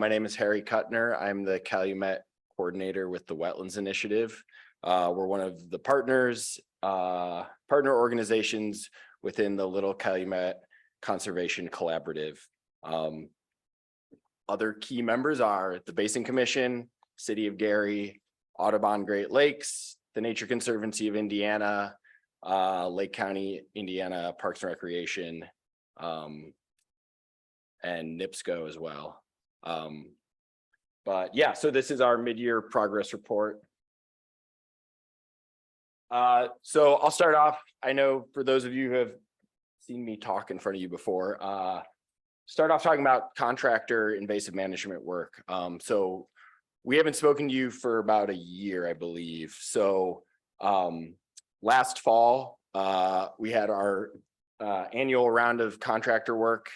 My name is Harry Kuttner. I'm the Calumet coordinator with the Wetlands Initiative. We're one of the partner organizations within the Little Calumet Conservation Collaborative. Other key members are the Basin Commission, City of Gary, Audubon Great Lakes, the Nature Conservancy of Indiana, Lake County, Indiana Parks and Recreation, and NIPSCO as well. But yeah, so this is our mid-year progress report. So I'll start off. I know for those of you who have seen me talk in front of you before, start off talking about contractor invasive management work. So we haven't spoken to you for about a year, I believe. So last fall, we had our annual round of contractor work,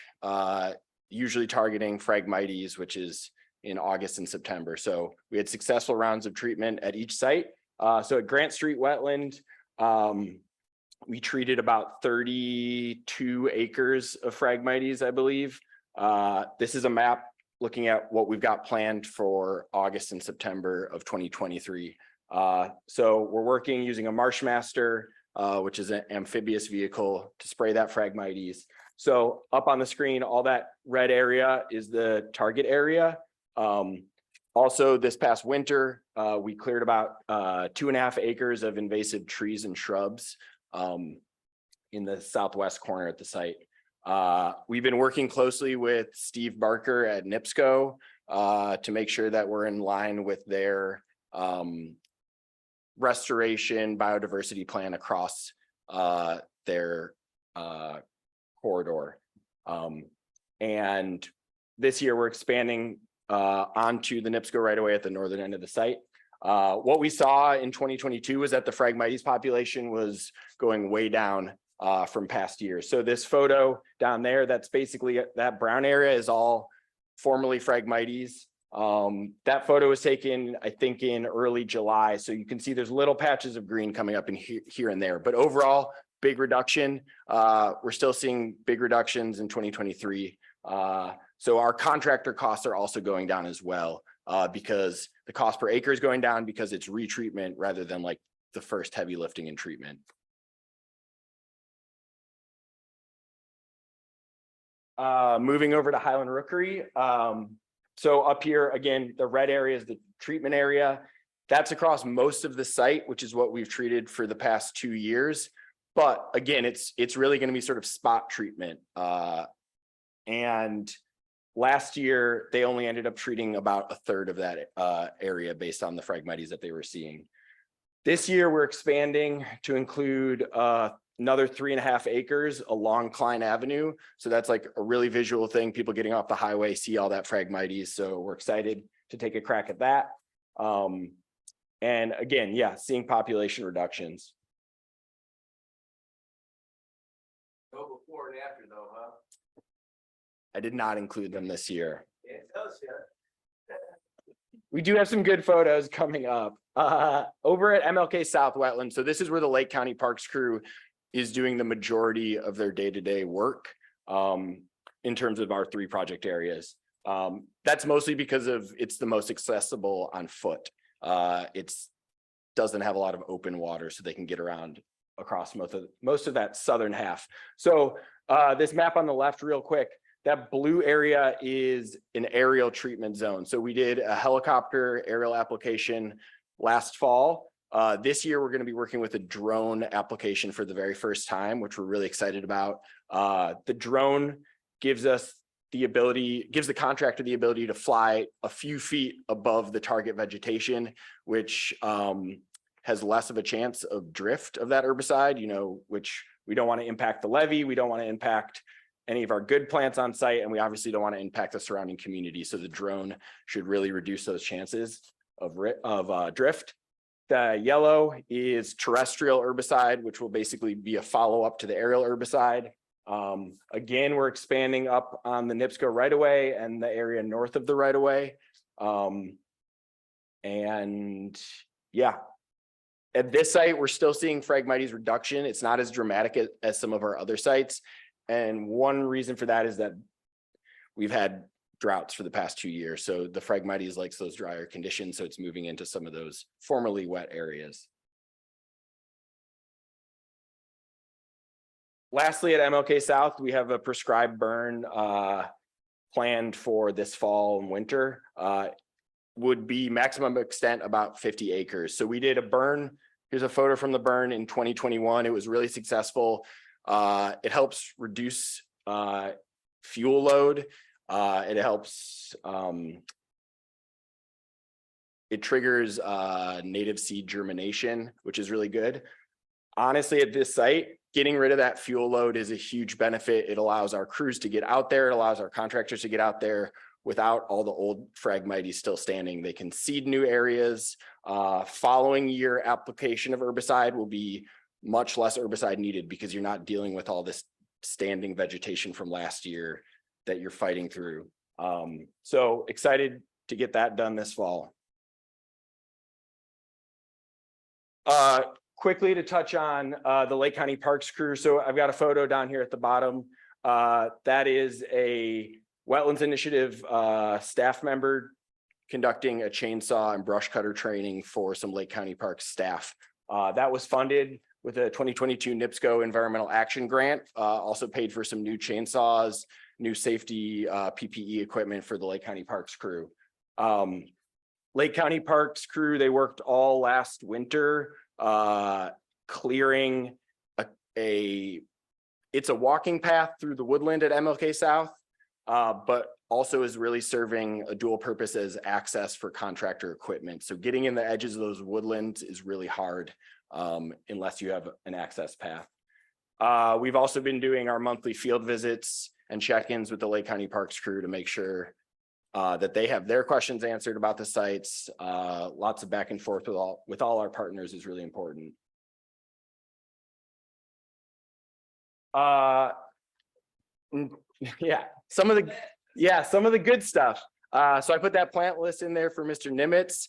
usually targeting Phragmites, which is in August and September. So we had successful rounds of treatment at each site. So at Grant Street Wetland, we treated about 32 acres of Phragmites, I believe. This is a map looking at what we've got planned for August and September of 2023. So we're working using a Marshmaster, which is an amphibious vehicle to spray that Phragmites. So up on the screen, all that red area is the target area. Also, this past winter, we cleared about 2.5 acres of invasive trees and shrubs in the southwest corner at the site. We've been working closely with Steve Barker at NIPSCO to make sure that we're in line with their restoration biodiversity plan across their corridor. And this year we're expanding onto the NIPSCO right away at the northern end of the site. What we saw in 2022 was that the Phragmites population was going way down from past years. So this photo down there, that's basically that brown area is all formerly Phragmites. That photo was taken, I think, in early July. So you can see there's little patches of green coming up in here and there, but overall, big reduction. We're still seeing big reductions in 2023. So our contractor costs are also going down as well, because the cost per acre is going down because it's retreatment rather than like the first heavy lifting and treatment. Moving over to Highland Rookery. So up here, again, the red area is the treatment area. That's across most of the site, which is what we've treated for the past 2 years. But again, it's really going to be sort of spot treatment. And last year, they only ended up treating about 1/3 of that area based on the Phragmites that they were seeing. This year, we're expanding to include another 3.5 acres along Klein Avenue. So that's like a really visual thing. People getting off the highway see all that Phragmites. So we're excited to take a crack at that. And again, yeah, seeing population reductions. No before and after though, huh? I did not include them this year. Yeah, tell us, yeah. We do have some good photos coming up. Over at MLK South Wetland. So this is where the Lake County Parks crew is doing the majority of their day-to-day work in terms of our 3 project areas. That's mostly because it's the most accessible on foot. It's doesn't have a lot of open water, so they can get around across most of that southern half. So this map on the left, real quick, that blue area is an aerial treatment zone. So we did a helicopter aerial application last fall. This year, we're going to be working with a drone application for the very first time, which we're really excited about. The drone gives the contractor the ability to fly a few feet above the target vegetation, which has less of a chance of drift of that herbicide, which we don't want to impact the levee. We don't want to impact any of our good plants on site, and we obviously don't want to impact the surrounding community. So the drone should really reduce those chances of drift. The yellow is terrestrial herbicide, which will basically be a follow-up to the aerial herbicide. Again, we're expanding up on the NIPSCO right-of-way and the area north of the right-of-way. And yeah, at this site, we're still seeing Phragmites reduction. It's not as dramatic as some of our other sites. And one reason for that is that we've had droughts for the past 2 years. So the Phragmites likes those drier conditions. So it's moving into some of those formerly wet areas. Lastly, at MLK South, we have a prescribed burn planned for this fall and winter. Would be maximum extent about 50 acres. So we did a burn. Here's a photo from the burn in 2021. It was really successful. It helps reduce fuel load. It helps, it triggers native seed germination, which is really good. Honestly, at this site, getting rid of that fuel load is a huge benefit. It allows our crews to get out there. It allows our contractors to get out there without all the old Phragmites still standing. They can seed new areas. Following year application of herbicide will be much less herbicide needed because you're not dealing with all this standing vegetation from last year that you're fighting through. So excited to get that done this fall. Quickly to touch on the Lake County Parks crew. So I've got a photo down here at the bottom. That is a Wetlands Initiative staff member conducting a chainsaw and brush cutter training for some Lake County Parks staff. That was funded with a 2022 NIPSCO Environmental Action Grant, also paid for some new chainsaws, new safety PPE equipment for the Lake County Parks crew. Lake County Parks crew, they worked all last winter clearing it's a walking path through the woodland at MLK South, but also is really serving a dual purpose as access for contractor equipment. So getting in the edges of those woodlands is really hard unless you have an access path. We've also been doing our monthly field visits and check-ins with the Lake County Parks crew to make sure that they have their questions answered about the sites. Lots of back and forth with all our partners is really important. Yeah, some of the good stuff. So I put that plant list in there for Mr. Nimitz.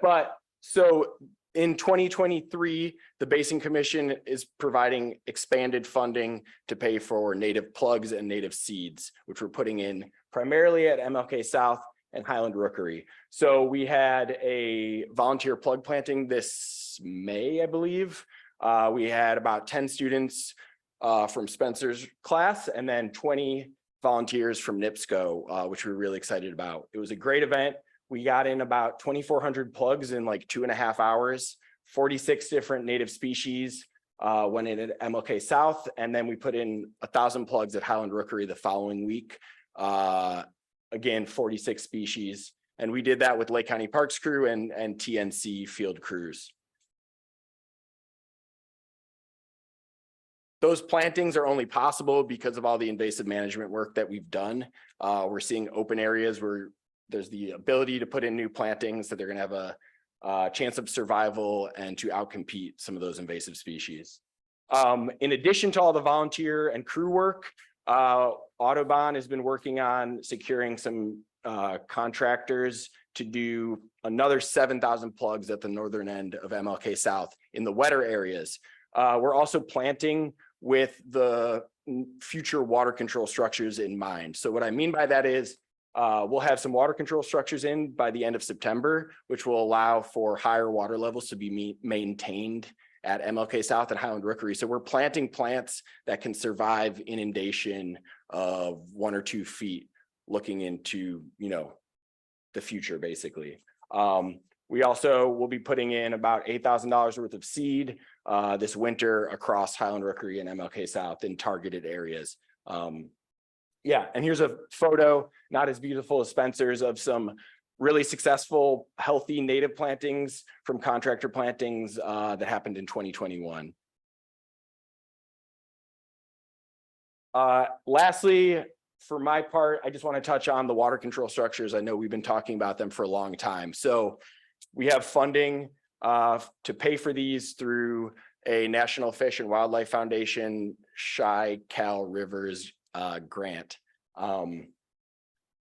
But so in 2023, the Basin Commission is providing expanded funding to pay for native plugs and native seeds, which we're putting in primarily at MLK South and Highland Rookery. So we had a volunteer plug planting this May, I believe. We had about 10 students from Spencer's class and then 20 volunteers from NIPSCO, which we're really excited about. It was a great event. We got in about 2,400 plugs in like 2.5 hours, 46 different native species went in at MLK South, and then we put in 1,000 plugs at Highland Rookery the following week. Again, 46 species. And we did that with Lake County Parks crew and TNC field crews. Those plantings are only possible because of all the invasive management work that we've done. We're seeing open areas where there's the ability to put in new plantings that they're going to have a chance of survival and to outcompete some of those invasive species. In addition to all the volunteer and crew work, Audubon has been working on securing some contractors to do another 7,000 plugs at the northern end of MLK South in the wetter areas. We're also planting with the future water control structures in mind. So what I mean by that is we'll have some water control structures in by the end of September, which will allow for higher water levels to be maintained at MLK South and Highland Rookery. So we're planting plants that can survive inundation of 1 or 2 feet, looking into, you know, the future basically. We also will be putting in about $8,000 worth of seed this winter across Highland Rookery and MLK South in targeted areas. Yeah, and here's a photo, not as beautiful as Spencer's, of some really successful, healthy native plantings from contractor plantings that happened in 2021. Lastly, for my part, I just want to touch on the water control structures. I know we've been talking about them for a long time. So we have funding to pay for these through a National Fish and Wildlife Foundation Chi-Cal Rivers grant.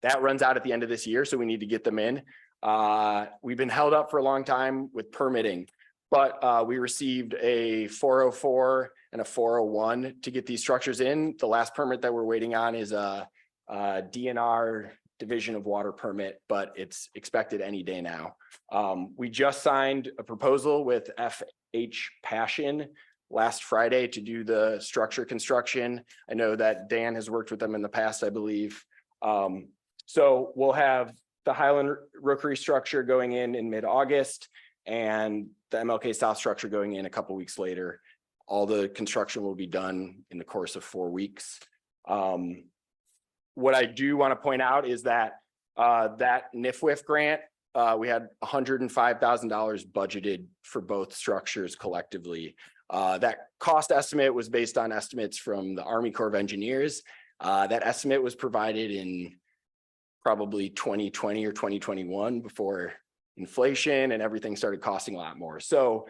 That runs out at the end of this year, so we need to get them in. We've been held up for a long time with permitting, but we received a 404 and a 401 to get these structures in. The last permit that we're waiting on is a DNR Division of Water permit, but it's expected any day now. We just signed a proposal with FH Passion last Friday to do the structure construction. I know that Dan has worked with them in the past, I believe. So we'll have the Highland Rookery structure going in mid-August and the MLK South structure going in a couple weeks later. All the construction will be done in the course of 4 weeks. What I do want to point out is that that NIFWIF grant, we had $105,000 budgeted for both structures collectively. That cost estimate was based on estimates from the Army Corps of Engineers. That estimate was provided in probably 2020 or 2021 before inflation and everything started costing a lot more. So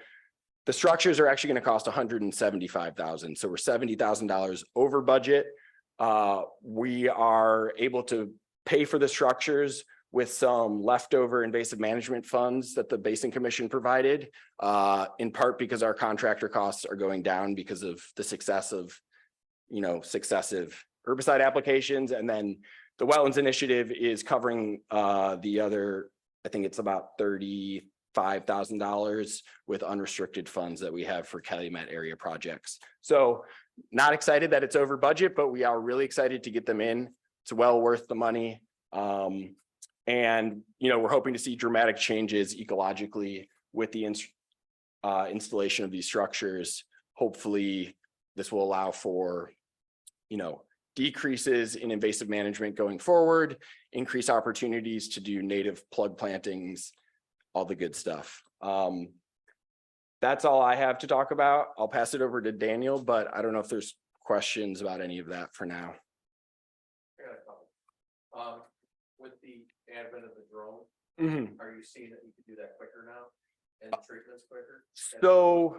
the structures are actually going to cost $175,000. So we're $70,000 over budget. We are able to pay for the structures with some leftover invasive management funds that the Basin Commission provided, in part because our contractor costs are going down because of the success of, successive herbicide applications. And then the Wetlands Initiative is covering the other, I think it's about $35,000 with unrestricted funds that we have for Calumet area projects. So not excited that it's over budget, but we are really excited to get them in. It's well worth the money. And, we're hoping to see dramatic changes ecologically with the installation of these structures. Hopefully this will allow for, decreases in invasive management going forward, increase opportunities to do native plug plantings, all the good stuff. That's all I have to talk about. I'll pass it over to Daniel, but I don't know if there's questions about any of that for now. With the advent of the drone, are you seeing that you can do that quicker now and the treatments quicker? So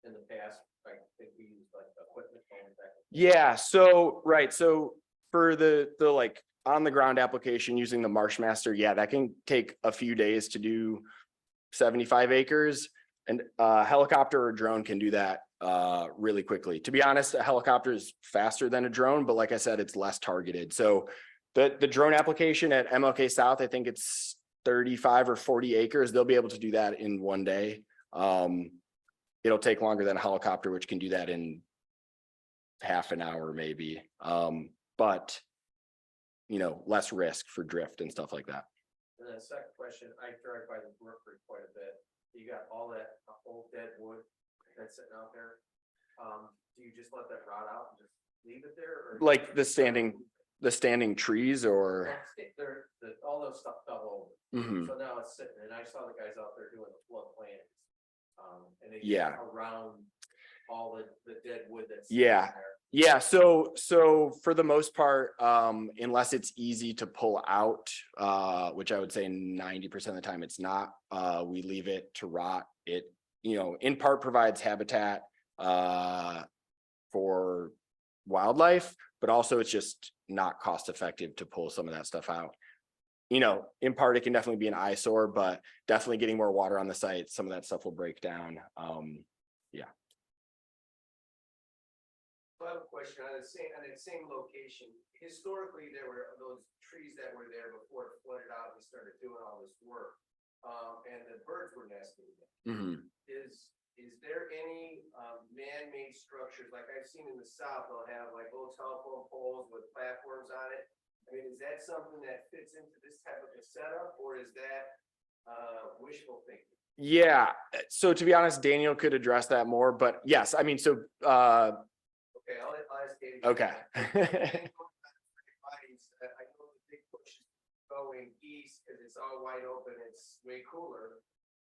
in the past, I think we used like equipment. Yeah, so right. So for the like on the ground application using the Marshmaster, yeah, that can take a few days to do 75 acres. And a helicopter or drone can do that really quickly. To be honest, a helicopter is faster than a drone, but like I said, it's less targeted. So the drone application at MLK South, I think it's 35 or 40 acres. They'll be able to do that in one day. It'll take longer than a helicopter, which can do that in half an hour maybe. But less risk for drift and stuff like that. And then second question, I drive by the rookery quite a bit. You got all that old dead wood that's sitting out there. Do you just let that rot out and just leave it there? Or like the standing trees or all those stuff fell over. So now it's sitting, and I saw the guys out there doing the flood plantings. And they get around all the dead wood that's there. Yeah, so for the most part, unless it's easy to pull out, which I would say 90% of the time it's not, we leave it to rot. It, in part provides habitat for wildlife, but also it's just not cost effective to pull some of that stuff out. In part it can definitely be an eyesore, but definitely getting more water on the site, some of that stuff will break down. I have a question on that same location. Historically, there were those trees that were there before it flooded out and started doing all this work, and the birds were nesting. Is there any man-made structures like I've seen in the South? They'll have like little telephone poles with platforms on it. I mean, is that something that fits into this type of a setup, or is that wishful thinking? Yeah. So to be honest, Daniel could address that more, but yes, I mean, so okay, I'll ask Katie. Okay. I know the big push is going east because it's all wide open, it's way cooler.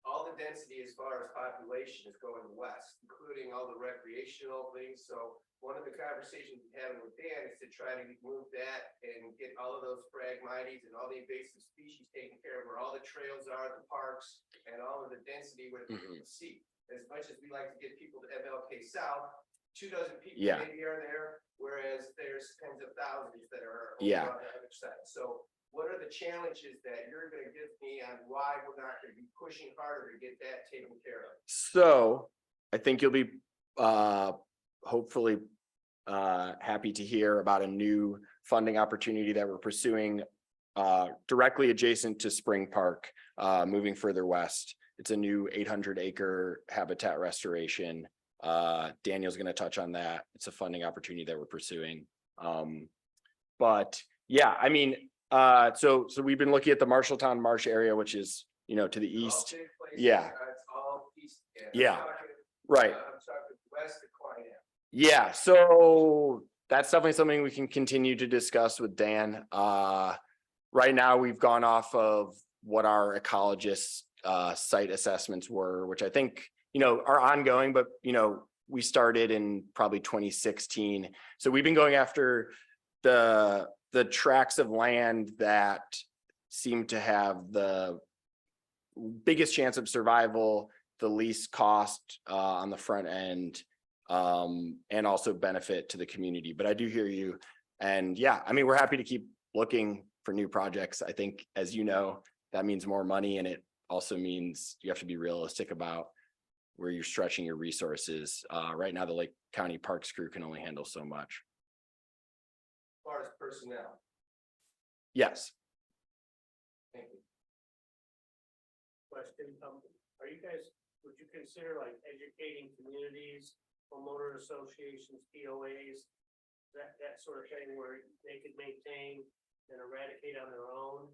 All the density as far as population is going west, including all the recreational things. So one of the conversations we're having with Dan is to try to move that and get all of those phragmites and all the invasive species taken care of, where all the trails are, the parks, and all of the density where people can see. As much as we like to get people to MLK South, 24 people maybe are there, whereas there's tens of thousands that are over on the other side. So what are the challenges that you're going to give me on why we're not going to be pushing harder to get that taken care of? So I think you'll be hopefully happy to hear about a new funding opportunity that we're pursuing directly adjacent to Spring Park, moving further west. It's a new 800-acre habitat restoration. Daniel's going to touch on that. It's a funding opportunity that we're pursuing. But yeah, I mean, so we've been looking at the Marshalltown Marsh area, which is, you know, to the east. Yeah. It's all east. Yeah. I'm talking, Right. I'm talking west of Quinette. Yeah, so that's definitely something we can continue to discuss with Dan. Right now, we've gone off of what our ecologists site assessments were, which I think, you know, are ongoing, but, you know, we started in probably 2016. So we've been going after the tracts of land that seem to have the biggest chance of survival, the least cost on the front end, and also benefit to the community. But I do hear you. And yeah, I mean, we're happy to keep looking for new projects. I think, as you know, that means more money, and it also means you have to be realistic about where you're stretching your resources. Right now, the Lake County Parks crew can only handle so much. As far as personnel. Yes. Thank you. Question, are you guys, would you consider like educating communities, homeowner associations, POAs, that sort of thing where they could maintain and eradicate on their own?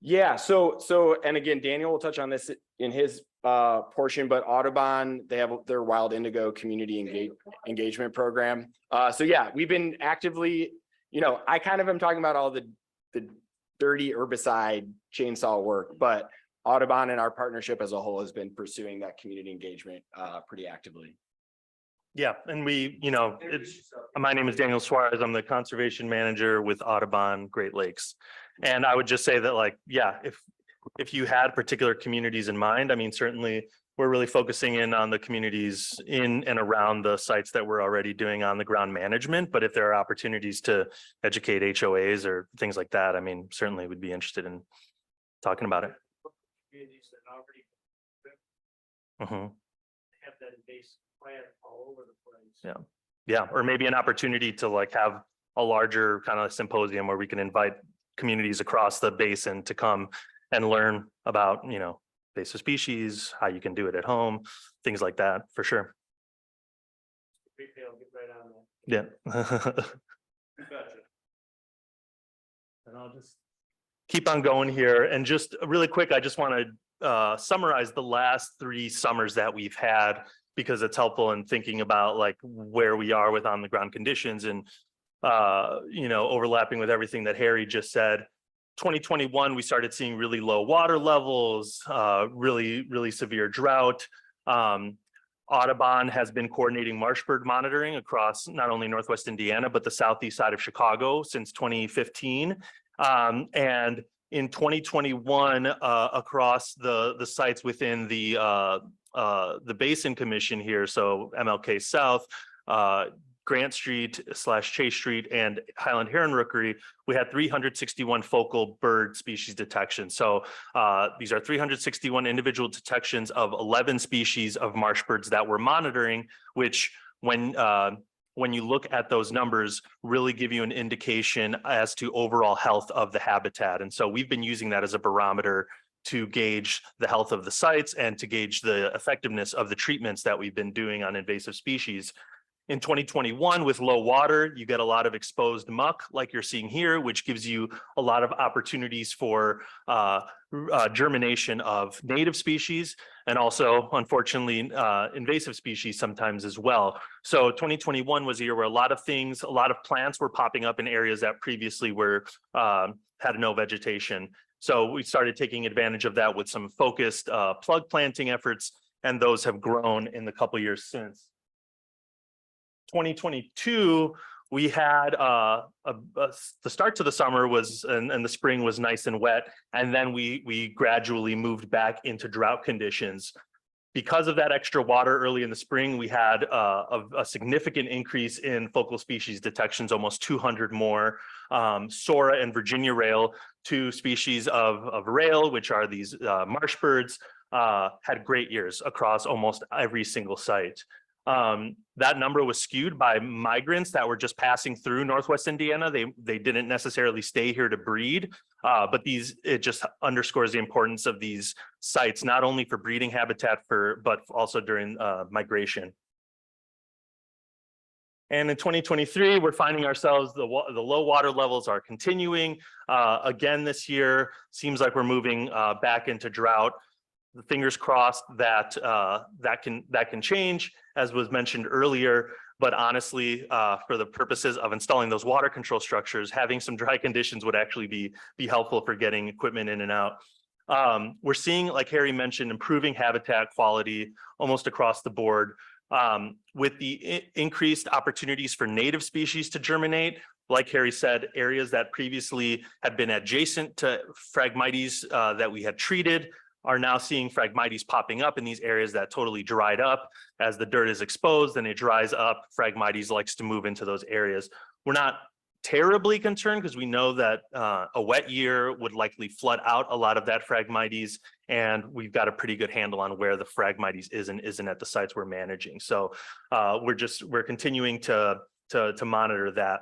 Yeah, so and again, Daniel will touch on this in his portion, but Audubon, they have their Wild Indigo community engagement program. So yeah, we've been actively, you know, I kind of am talking about all the dirty herbicide chainsaw work, but Audubon and our partnership as a whole has been pursuing that community engagement pretty actively. Yeah, and we, you know, my name is Daniel Suarez. I'm the conservation manager with Audubon Great Lakes. And I would just say that, like, yeah, if you had particular communities in mind, I mean, certainly we're really focusing in on the communities in and around the sites that we're already doing on the ground management. But if there are opportunities to educate HOAs or things like that, I mean, certainly would be interested in talking about it. Communities that already Mm-hmm. have that base plan all over the place. Yeah. Yeah, or maybe an opportunity to like have a larger kind of symposium where we can invite communities across the basin to come and learn about, you know, invasive species, how you can do it at home, things like that, for sure. Repay will get right on that. Yeah. Gotcha. And I'll just keep on going here. And just really quick, I just want to summarize the last 3 summers that we've had, because it's helpful in thinking about like where we are with on the ground conditions and, you know, overlapping with everything that Harry just said. 2021, we started seeing really low water levels, really severe drought. Audubon has been coordinating marsh bird monitoring across not only Northwest Indiana, but the southeast side of Chicago since 2015. And in 2021, across the sites within the Basin Commission here, so MLK South, Grant Street / Chase Street, and Highland Heron Rookery, we had 361 focal bird species detections. So these are 361 individual detections of 11 species of marsh birds that we're monitoring, which when you look at those numbers, really give you an indication as to overall health of the habitat. And so we've been using that as a barometer to gauge the health of the sites and to gauge the effectiveness of the treatments that we've been doing on invasive species. In 2021, with low water, you get a lot of exposed muck like you're seeing here, which gives you a lot of opportunities for germination of native species and also, unfortunately, invasive species sometimes as well. So 2021 was a year where a lot of plants were popping up in areas that previously were had no vegetation. So we started taking advantage of that with some focused plug planting efforts, and those have grown in the couple years since. 2022, we had the start to the summer was and the spring was nice and wet, and then we gradually moved back into drought conditions. Because of that extra water early in the spring, we had a significant increase in focal species detections, almost 200 more. Sora and Virginia rail, 2 species of rail, which are these marsh birds, had great years across almost every single site. That number was skewed by migrants that were just passing through Northwest Indiana. They didn't necessarily stay here to breed, but it just underscores the importance of these sites, not only for breeding habitat but also during migration. And in 2023, we're finding ourselves, the low water levels are continuing. Again, this year, seems like we're moving back into drought. The fingers crossed that that can change, as was mentioned earlier. But honestly, for the purposes of installing those water control structures, having some dry conditions would actually be helpful for getting equipment in and out. We're seeing, like Harry mentioned, improving habitat quality almost across the board. With the increased opportunities for native species to germinate, like Harry said, areas that previously had been adjacent to Phragmites that we had treated are now seeing Phragmites popping up in these areas that totally dried up. As the dirt is exposed and it dries up, Phragmites likes to move into those areas. We're not terribly concerned because we know that a wet year would likely flood out a lot of that Phragmites, and we've got a pretty good handle on where the Phragmites is and isn't at the sites we're managing. So we're continuing to monitor that.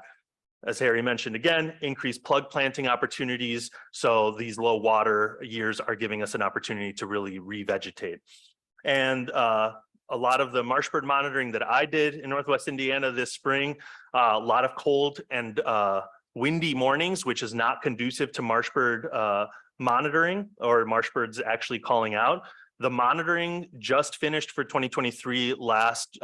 As Harry mentioned, again, increased plug planting opportunities. So these low water years are giving us an opportunity to really revegetate. And a lot of the marsh bird monitoring that I did in Northwest Indiana this spring, a lot of cold and windy mornings, which is not conducive to marsh bird monitoring or marsh birds actually calling out. The monitoring just finished for 2023 last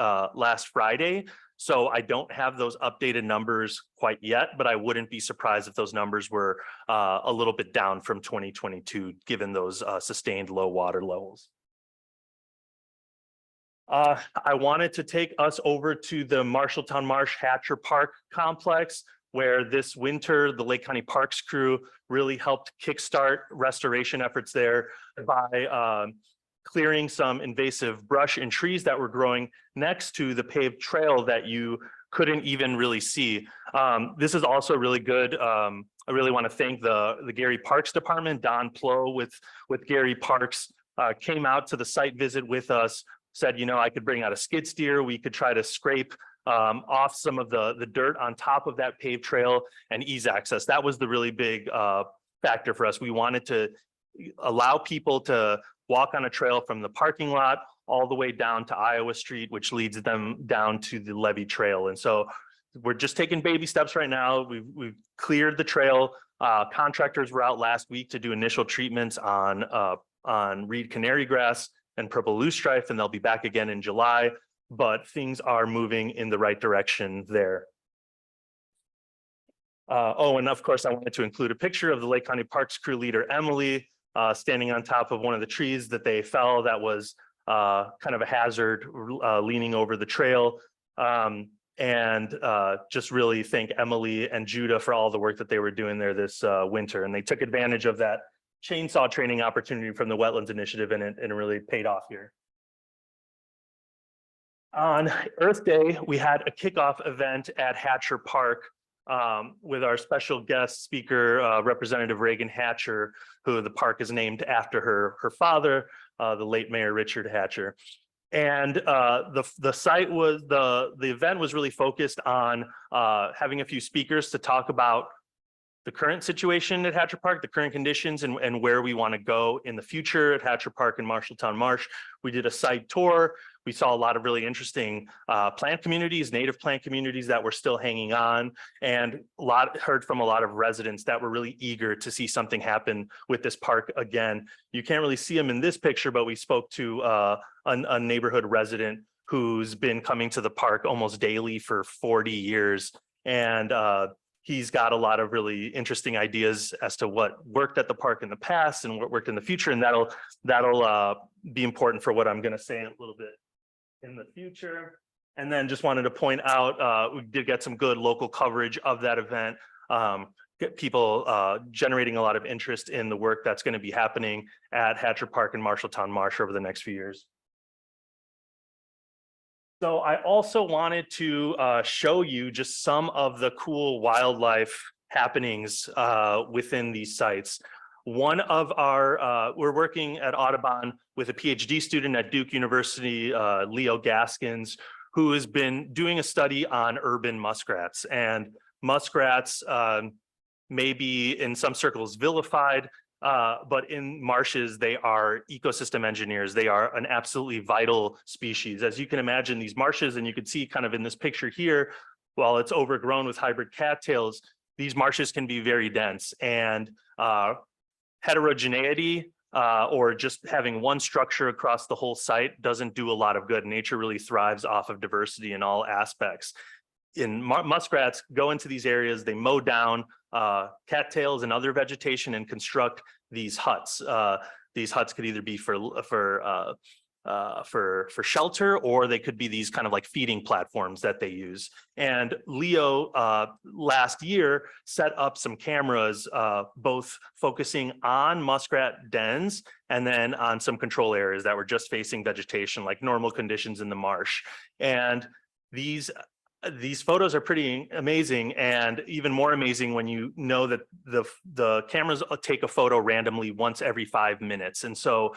Friday. So I don't have those updated numbers quite yet, but I wouldn't be surprised if those numbers were a little bit down from 2022, given those sustained low water levels. I wanted to take us over to the Marshalltown Marsh Hatcher Park complex, where this winter, the Lake County Parks crew really helped kickstart restoration efforts there by clearing some invasive brush and trees that were growing next to the paved trail that you couldn't even really see. This is also really good. I really want to thank the Gary Parks Department. Don Plow with Gary Parks came out to the site visit with us, said, you know, I could bring out a skid steer. We could try to scrape off some of the dirt on top of that paved trail and ease access. That was the really big factor for us. We wanted to allow people to walk on a trail from the parking lot all the way down to Iowa Street, which leads them down to the Levee Trail. And so we're just taking baby steps right now. We've cleared the trail. Contractors were out last week to do initial treatments on reed canary grass and purple loosestrife, and they'll be back again in July, but things are moving in the right direction there. Oh, and of course, I wanted to include a picture of the Lake County Parks crew leader, Emily, standing on top of one of the trees that they fell that was kind of a hazard, leaning over the trail. And just really thank Emily and Judah for all the work that they were doing there this winter. And they took advantage of that chainsaw training opportunity from the Wetlands Initiative, and it really paid off here. On Earth Day, we had a kickoff event at Hatcher Park with our special guest speaker, Representative Reagan Hatcher, who the park is named after her father, the late Mayor Richard Hatcher. And the site was, the event was really focused on having a few speakers to talk about the current situation at Hatcher Park, the current conditions, and where we want to go in the future at Hatcher Park and Marshalltown Marsh. We did a site tour. We saw a lot of really interesting plant communities, native plant communities that were still hanging on, and heard from a lot of residents that were really eager to see something happen with this park again. You can't really see them in this picture, but we spoke to a neighborhood resident who's been coming to the park almost daily for 40 years. And he's got a lot of really interesting ideas as to what worked at the park in the past and what worked in the future. And that'll be important for what I'm going to say a little bit in the future. And then just wanted to point out, we did get some good local coverage of that event. Get people generating a lot of interest in the work that's going to be happening at Hatcher Park and Marshalltown Marsh over the next few years. So I also wanted to show you just some of the cool wildlife happenings within these sites. One of our, we're working at Audubon with a PhD student at Duke University, Leo Gaskins, who has been doing a study on urban muskrats. And muskrats may be in some circles vilified, but in marshes, they are ecosystem engineers. They are an absolutely vital species. As you can imagine, these marshes, and you can see kind of in this picture here, while it's overgrown with hybrid cattails, these marshes can be very dense, and heterogeneity or just having one structure across the whole site doesn't do a lot of good. Nature really thrives off of diversity in all aspects. Muskrats go into these areas, they mow down cattails and other vegetation and construct these huts. These huts could either be for shelter, or they could be these kind of like feeding platforms that they use. And Leo last year set up some cameras, both focusing on muskrat dens and then on some control areas that were just facing vegetation, like normal conditions in the marsh. And these photos are pretty amazing, and even more amazing when you know that the cameras take a photo randomly once every 5 minutes. And so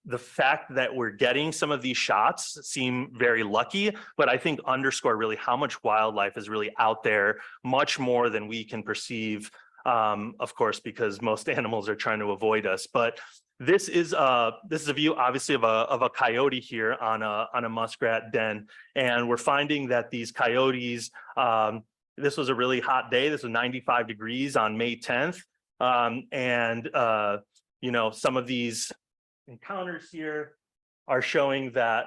the fact that we're getting some of these shots seem very lucky, but I think underscore really how much wildlife is really out there, much more than we can perceive, of course, because most animals are trying to avoid us. But this is a view, obviously, of a coyote here on a muskrat den, and we're finding that these coyotes. This was a really hot day. This was 95 degrees on May 10th, and you know, some of these encounters here are showing that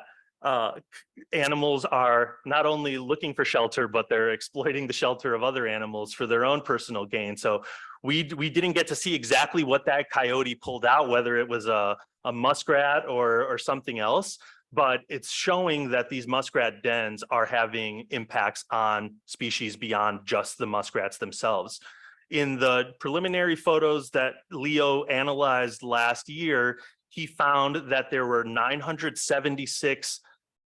animals are not only looking for shelter, but they're exploiting the shelter of other animals for their own personal gain. So we didn't get to see exactly what that coyote pulled out, whether it was a muskrat or something else, but it's showing that these muskrat dens are having impacts on species beyond just the muskrats themselves. In the preliminary photos that Leo analyzed last year, he found that there were 976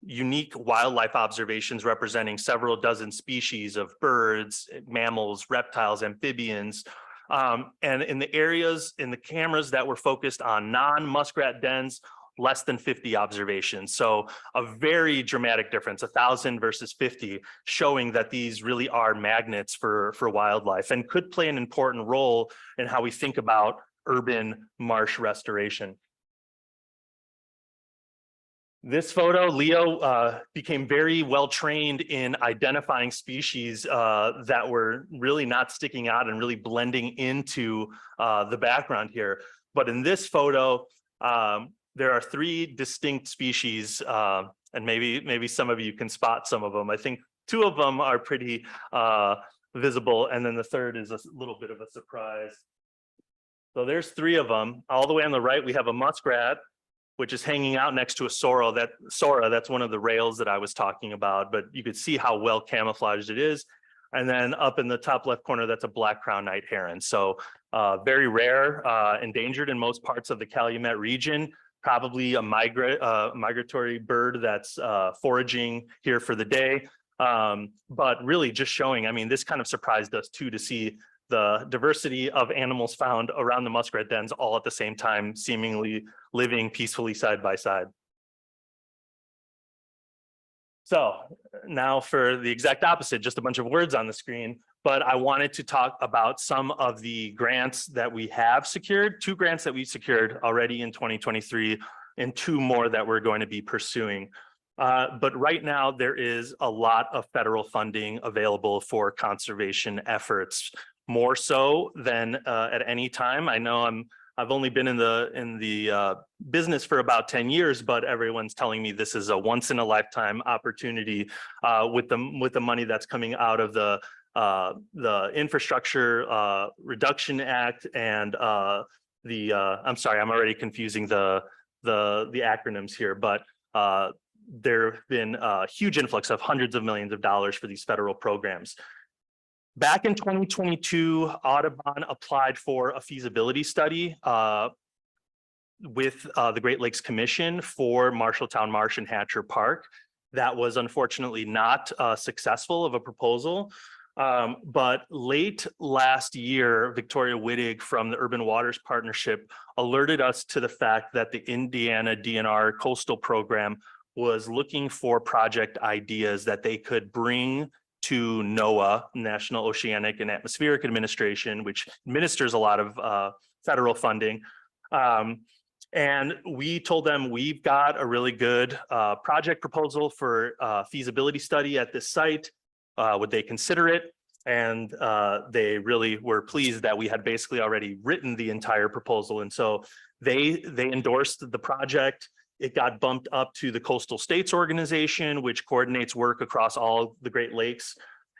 unique wildlife observations representing several dozen species of birds, mammals, reptiles, amphibians. And in the areas, in the cameras that were focused on non-muskrat dens, less than 50 observations. So a very dramatic difference, 1,000 versus 50, showing that these really are magnets for wildlife and could play an important role in how we think about urban marsh restoration. This photo, Leo became very well trained in identifying species that were really not sticking out and really blending into the background here. But in this photo, there are 3 distinct species, and maybe some of you can spot some of them. I think 2 of them are pretty visible, and then the third is a little bit of a surprise. So there's 3 of them. All the way on the right, we have a muskrat, which is hanging out next to a sora. That's one of the rails that I was talking about, but you could see how well camouflaged it is. And then up in the top left corner, that's a black crowned night heron. So very rare, endangered in most parts of the Calumet region, probably a migratory bird that's foraging here for the day. But really just showing, I mean, this kind of surprised us too, to see the diversity of animals found around the muskrat dens all at the same time, seemingly living peacefully side by side. So now for the exact opposite, just a bunch of words on the screen, but I wanted to talk about some of the grants that we have secured, 2 grants that we secured already in 2023 and 2 more that we're going to be pursuing. But right now there is a lot of federal funding available for conservation efforts, more so than at any time. I know I've only been in the business for about 10 years, but everyone's telling me this is a once in a lifetime opportunity with the money that's coming out of the Infrastructure Reduction Act and I'm sorry, I'm already confusing the acronyms here, but there have been a huge influx of hundreds of millions of dollars for these federal programs. Back in 2022, Audubon applied for a feasibility study with the Great Lakes Commission for Marshalltown Marsh and Hatcher Park. That was unfortunately not successful of a proposal. But late last year, Victoria Wittig from the Urban Waters Partnership alerted us to the fact that the Indiana DNR Coastal Program was looking for project ideas that they could bring to NOAA, National Oceanic and Atmospheric Administration, which administers a lot of federal funding. And we told them we've got a really good project proposal for feasibility study at this site. Would they consider it? And they really were pleased that we had basically already written the entire proposal. And so they endorsed the project. It got bumped up to the Coastal States Organization, which coordinates work across all the Great Lakes.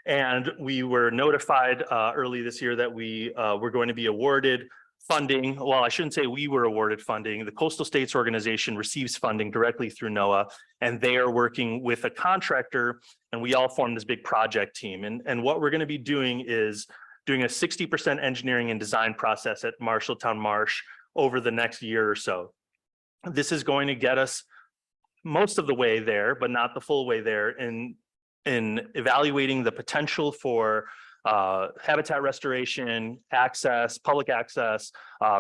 And we were notified early this year that we were going to be awarded funding. Well, I shouldn't say we were awarded funding. The Coastal States Organization receives funding directly through NOAA, and they are working with a contractor, and we all formed this big project team. And what we're going to be doing is doing a 60% engineering and design process at Marshalltown Marsh over the next year or so. This is going to get us most of the way there, but not the full way there in evaluating the potential for habitat restoration, access, public access,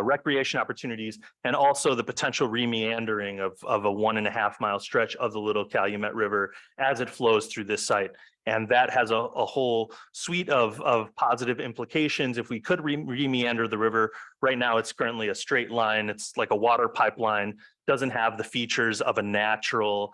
recreation opportunities, and also the potential remeandering of a 1.5 mile stretch of the Little Calumet River as it flows through this site. And that has a whole suite of positive implications. If we could remeander the river, right now it's currently a straight line. It's like a water pipeline, doesn't have the features of a natural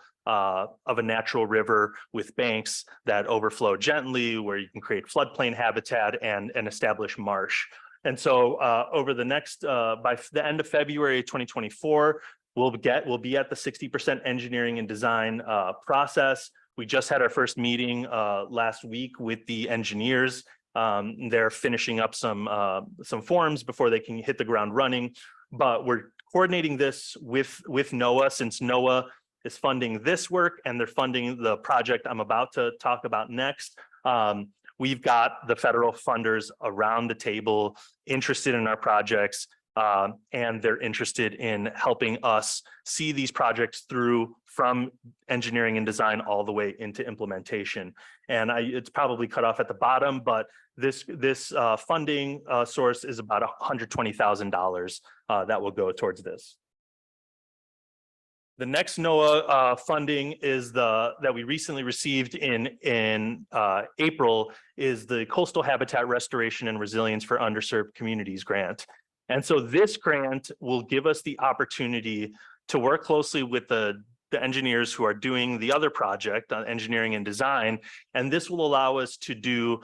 river with banks that overflow gently, where you can create floodplain habitat and establish marsh. And so over the next, by the end of February 2024, we'll be at the 60% engineering and design process. We just had our first meeting last week with the engineers. They're finishing up some forms before they can hit the ground running, but we're coordinating this with NOAA, since NOAA is funding this work and they're funding the project I'm about to talk about next. We've got the federal funders around the table interested in our projects, and they're interested in helping us see these projects through from engineering and design all the way into implementation. And it's probably cut off at the bottom, but this funding source is about $120,000 that will go towards this. The next NOAA funding is that we recently received in April is the Coastal Habitat Restoration and Resilience for Underserved Communities grant. And so this grant will give us the opportunity to work closely with the engineers who are doing the other project on engineering and design. And this will allow us to do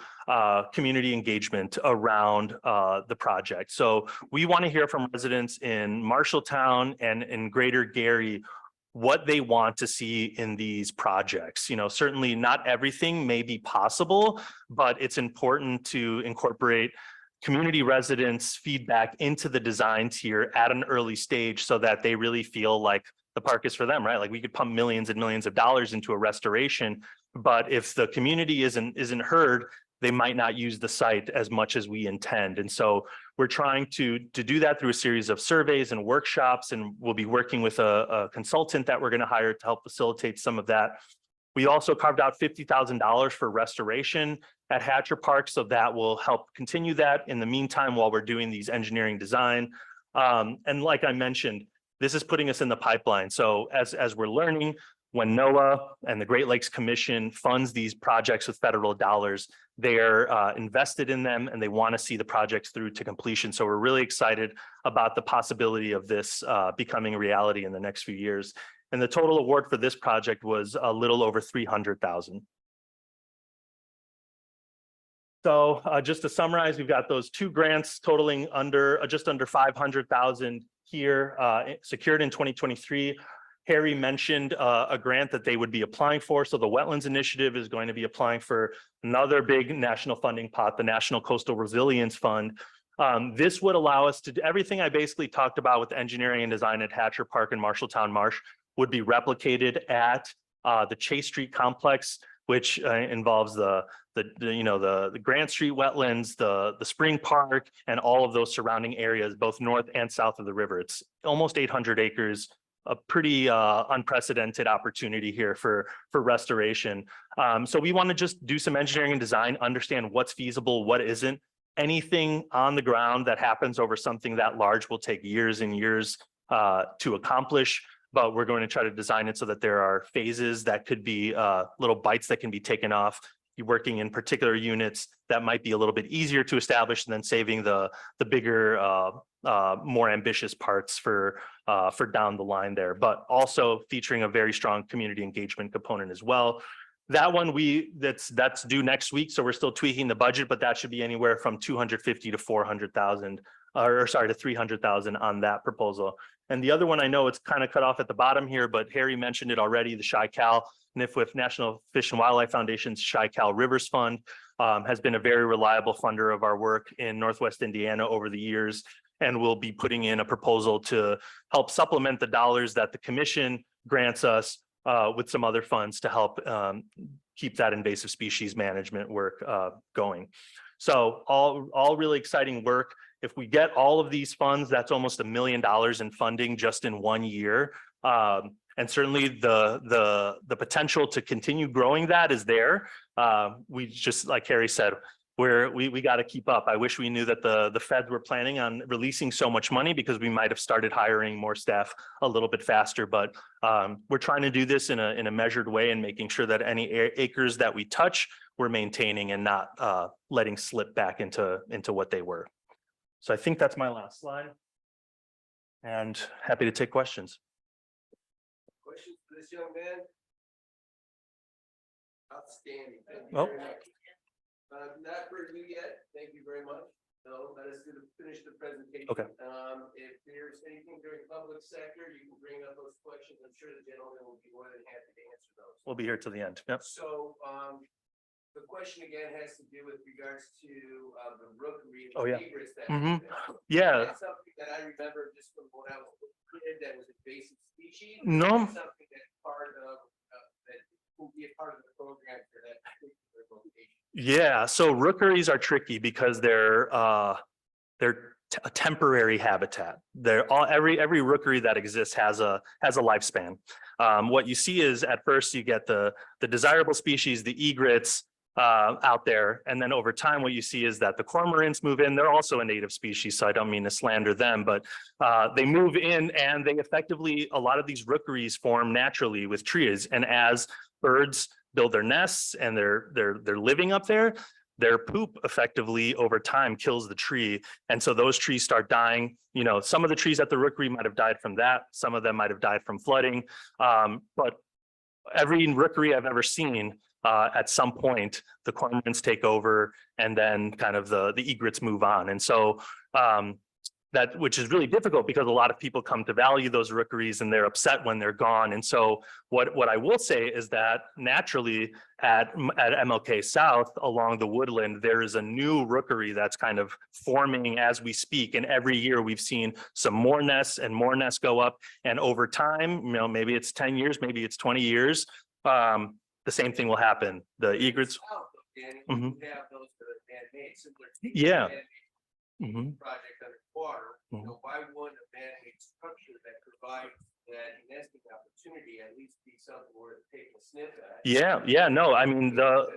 community engagement around the project. So we want to hear from residents in Marshalltown and in Greater Gary what they want to see in these projects. You know, certainly not everything may be possible, but it's important to incorporate community residents' feedback into the design tier at an early stage so that they really feel like the park is for them, right? Like we could pump millions and millions of dollars into a restoration, but if the community isn't heard, they might not use the site as much as we intend. And so we're trying to do that through a series of surveys and workshops, and we'll be working with a consultant that we're going to hire to help facilitate some of that. We also carved out $50,000 for restoration at Hatcher Park, so that will help continue that in the meantime while we're doing these engineering design. And like I mentioned, this is putting us in the pipeline. So as we're learning, when NOAA and the Great Lakes Commission funds these projects with federal dollars, they're invested in them and they want to see the projects through to completion. So we're really excited about the possibility of this becoming a reality in the next few years. And the total award for this project was a little over $300,000. So just to summarize, we've got those two grants totaling just under $500,000 here, secured in 2023. Harry mentioned a grant that they would be applying for. So the Wetlands Initiative is going to be applying for another big national funding pot, the National Coastal Resilience Fund. This would allow us to do everything I basically talked about with engineering and design at Hatcher Park and Marshalltown Marsh would be replicated at the Chase Street complex, which involves the Grant Street wetlands, the Spring Park, and all of those surrounding areas, both north and south of the river. It's almost 800 acres, a pretty unprecedented opportunity here for restoration. So we want to just do some engineering and design, understand what's feasible, what isn't. Anything on the ground that happens over something that large will take years and years to accomplish. but we're going to try to design it so that there are phases that could be little bites that can be taken off. You're working in particular units that might be a little bit easier to establish, and then saving the bigger, more ambitious parts for down the line there, but also featuring a very strong community engagement component as well. That one that's due next week, so we're still tweaking the budget, but that should be anywhere from 250 to 400,000, or sorry, to 300,000 on that proposal. And the other one, I know it's kind of cut off at the bottom here, but Harry mentioned it already. The Chi-Cal NIFWF National Fish and Wildlife Foundation's Chi-Cal Rivers Fund has been a very reliable funder of our work in Northwest Indiana over the years, and we'll be putting in a proposal to help supplement the dollars that the commission grants us with some other funds to help keep that invasive species management work going. So all really exciting work. If we get all of these funds, that's almost $1 million in funding just in 1 year. And certainly the potential to continue growing that is there. We just, like Harry said, we got to keep up. I wish we knew that the feds were planning on releasing so much money, because we might have started hiring more staff a little bit faster. But we're trying to do this in a measured way, and making sure that any acres that we touch, we're maintaining and not letting slip back into what they were. So I think that's my last slide, and happy to take questions. Questions for this young man? Outstanding. Thank you Oh. very much. Not for you yet. Thank you very much. No, let us finish the presentation. Okay. If there's anything during public sector, you can bring up those questions. I'm sure the gentleman will be more than happy to answer those. We'll be here till the end. Yep. So, the question again has to do with regards to the rookery. Oh, yeah. Egrets that Mhm. we Yeah. That's something that I remember just from when I was a kid, that was a basic species. No. That's something that's part of, that will be a part of the program for that particular location. Yeah, so rookeries are tricky because they're a temporary habitat. Every rookery that exists has a lifespan. What you see is, at first you get the desirable species, the egrets out there, and then over time what you see is that the cormorants move in. They're also a native species, so I don't mean to slander them, but they move in, and they effectively, a lot of these rookeries form naturally with trees, and as birds build their nests and they're living up there, their poop effectively over time kills the tree. And so those trees start dying. You know, some of the trees at the rookery might have died from that. Some of them might have died from flooding. But every rookery I've ever seen, at some point, the cormorants take over, and then kind of the egrets move on. And so which is really difficult, because a lot of people come to value those rookeries, and they're upset when they're gone. And so what I will say is that naturally at MLK South along the woodland, there is a new rookery that's kind of forming as we speak. And every year we've seen some more nests and more nests go up. And over time, you know, maybe it's 10 years, maybe it's 20 years, the same thing will happen. The egrets. You have those that are man-made, similar to Yeah. man-made project underwater. You know, why wouldn't a man-made structure that provides that nesting opportunity at least be something worth taking a sniff at? Yeah, no, I mean, We're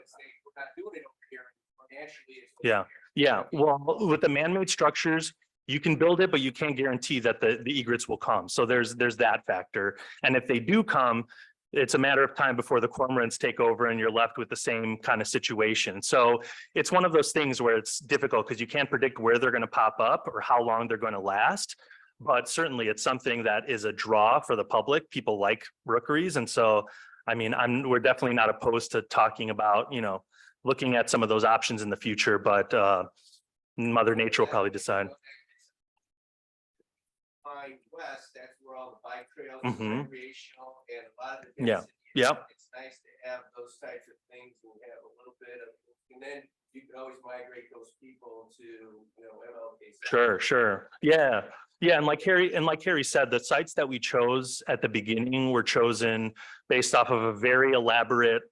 not doing it over here. Financially, it's over yeah. Well, with the man-made structures, you can build it, but you can't guarantee that the egrets will come. So there's that factor. And if they do come, it's a matter of time before the cormorants take over, and you're left with the same kind of situation. So it's one of those things where it's difficult, because you can't predict where they're going to pop up or how long they're going to last. But certainly it's something that is a draw for the public. People like rookeries. And so, I mean, we're definitely not opposed to talking about, you know, looking at some of those options in the future, but Mother Nature will probably decide. West, that's where all the bike trails, recreational, and a lot of the Yeah. density. Yeah. It's nice to have those types of things, and have a little bit of, and then you can always migrate those people to, you know, MLK. Sure. Yeah. And like Harry said, the sites that we chose at the beginning were chosen based off of a very elaborate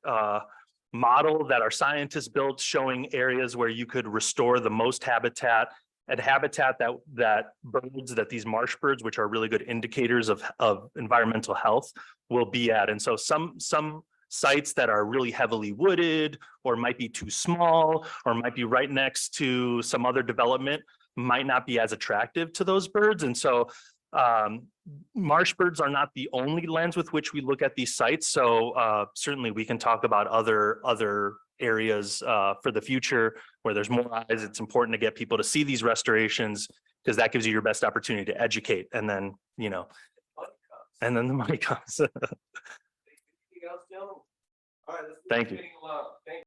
model that our scientists built, showing areas where you could restore the most habitat, and habitat that these marsh birds, which are really good indicators of environmental health, will be at. And so some sites that are really heavily wooded, or might be too small, or might be right next to some other development, might not be as attractive to those birds. And so Marsh birds are not the only lens with which we look at these sites, so certainly we can talk about other areas for the future where there's more eyes. It's important to get people to see these restorations because that gives you your best opportunity to educate, and then, you know, and then the money comes. Anything else, gentlemen? All right, let's. Thank you. Getting along. Thank